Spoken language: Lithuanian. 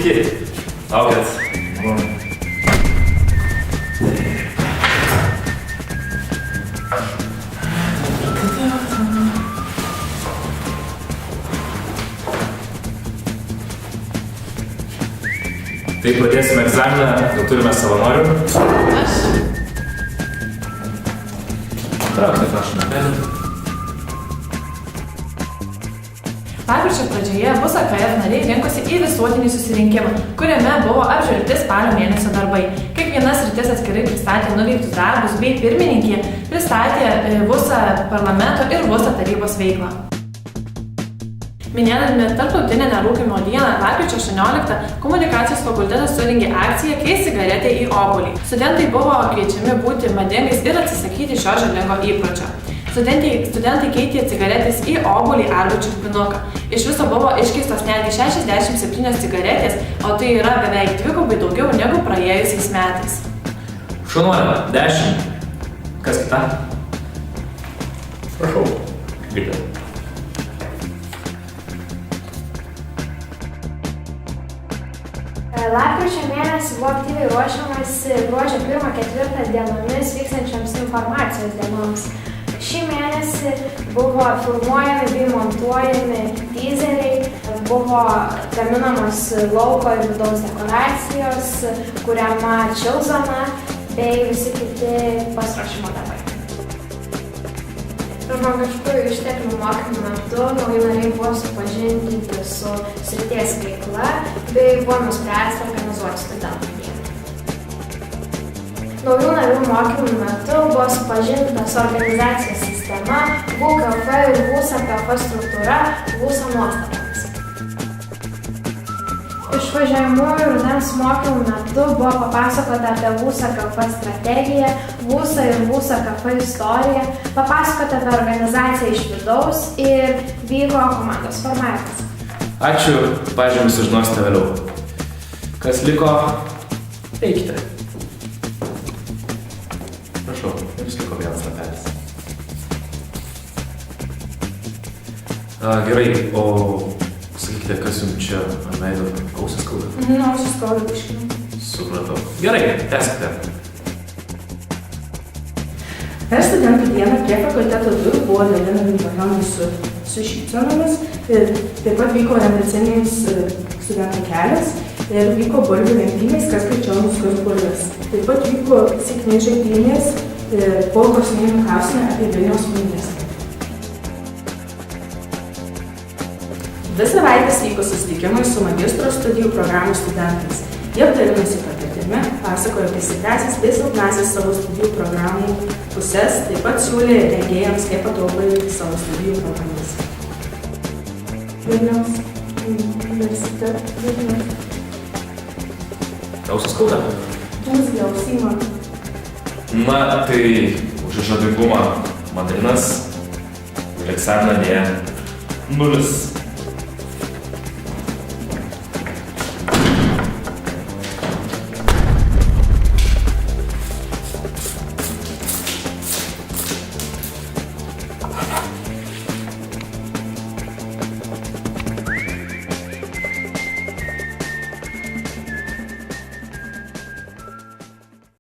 Sveiki. Laukit. Tai pradėsime egzaminą, jau turime savanorių. Aš. Traukite, prašome. Lapkričio pradžioje bus AKF nariai rinkosi į visuotinį susirinkimą, kuriame buvo apžvelgti spalio mėnesio darbai. Kiekviena sritis atskirai pristatė nuveiktus darbus bei pirmininkė pristatė VUSA parlamento ir VUSA tarybos veiklą. Minėdami Tarptautinę nerūkymo dieną lapkričio 18 komunikacijos fakultetas surengė akciją Keisk cigaretę į obuolį. Studentai buvo kviečiami būti madingais ir atsisakyti šio žalingo įpročio. Studentai keitė cigaretės į obuolį arba čiulpinuką. Iš viso buvo iškeistos netgi 67 cigaretės, o tai yra beveik dvigubai daugiau negu praėjusiais metais. Šaunuolė, 10. Kas kita? Prašau. Vykti. Lapkričio mėnesį buvo aktyviai ruošiamasi gruodžio 1-4 dienomis vykstančioms informacijos dienoms. Šį mėnesį buvo filmuojami bei montuojami teaseriai, buvo gaminamos lauko ir vidaus dekoracijos, kuriama čilzona bei visi kiti pasiruošimo darbai. Žmogiškųjų išteklių mokymų metu nauji nariai buvo supažindinti su srities veikla bei buvo nuspręsta organizuoti studentų dieną. Naujų narių mokymų metu buvo supažindinta su organizacijos sistema, VUKF ir VUSA-KF struktūra, VUSA nuostatomis. Išvažiuojamųjų rudens mokymų metu buvo papasakota apie VUSA-KF strategiją, VUSA ir VUSA-KF istoriją, papasakota apie organizaciją iš vidaus ir vyko komandos formavimas. Ačiū, pažymį sužinosite vėliau. Kas liko, eikite. Prašau, jums liko vienas lapelis. Gerai, o sakykite, kas jums čia ant veido ausį skauda? Ausį skauda biškį. Supratau. Gerai, tęskite. Per studentų dieną prie fakulteto durų buvo dalinami balionai su šypsenomis, taip pat vyko orientacinis studentų kelias ir vyko bulvių lenktynės, kas greičiau nuskurs bulves. Taip pat vyko sėkmės žaidynės po klausimynų klausimai apie Vilniaus universitetą. Dvi savaitės vyko susitikimai su magistro studijų programų studentais. Jie dalinosi patirtimi, pasakojo apie stipriąsias bei silpnąsias savo studijų programų puses, taip pat siūlė rengėjams, kaip patobulinti savo studijų programas. Vilniaus universitetas. Ausį skauda? Jums glausimą. Na, tai už žadingumą mandarinas, egzaminą dėja 0.